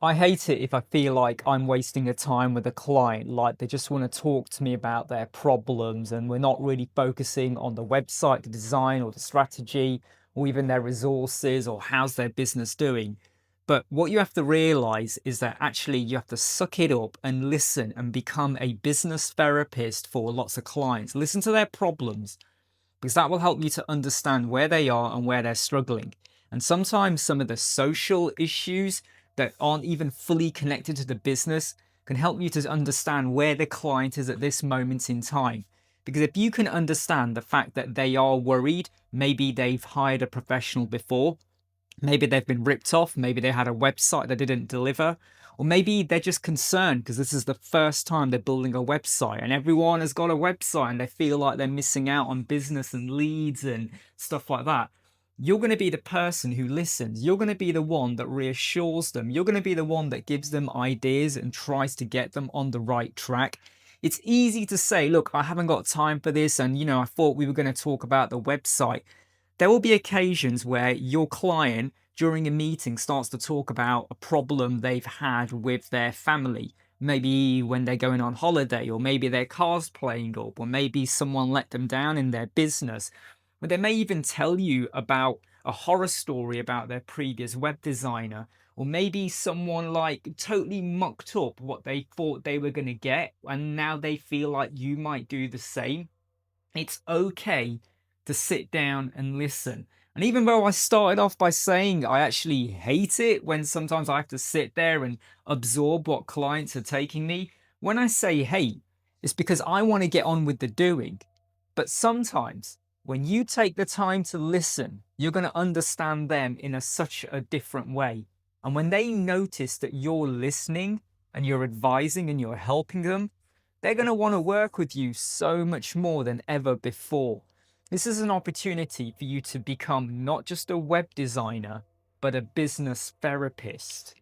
I hate it if I feel like I'm wasting a time with a client, like they just want to talk to me about their problems and we're not really focusing on the website, the design or the strategy or even their resources or how's their business doing. But what you have to realize is that actually you have to suck it up and listen and become a business therapist for lots of clients. Listen to their problems because that will help you to understand where they are and where they're struggling. And sometimes some of the social issues that aren't even fully connected to the business can help you to understand where the client is at this moment in time. Because if you can understand the fact that they are worried, maybe they've hired a professional before, maybe they've been ripped off, maybe they had a website that didn't deliver, or maybe they're just concerned because this is the first time they're building a website and everyone has got a website and they feel like they're missing out on business and leads and stuff like that. You're going to be the person who listens. You're going to be the one that reassures them. You're going to be the one that gives them ideas and tries to get them on the right track. It's easy to say, look, I haven't got time for this. And, I thought we were going to talk about the website. There will be occasions where your client during a meeting starts to talk about a problem they've had with their family. Maybe when they're going on holiday, or maybe their car's playing up, or maybe someone let them down in their business. But they may even tell you about a horror story about their previous web designer, or maybe someone like totally mucked up what they thought they were going to get, and now they feel like you might do the same. It's okay to sit down and listen. And even though I started off by saying I actually hate it when sometimes I have to sit there and absorb what clients are taking me, when I say hate, it's because I want to get on with the doing. But sometimes when you take the time to listen, you're going to understand them in such a different way. And when they notice that you're listening and you're advising and you're helping them, they're going to want to work with you so much more than ever before. This is an opportunity for you to become not just a web designer, but a business therapist.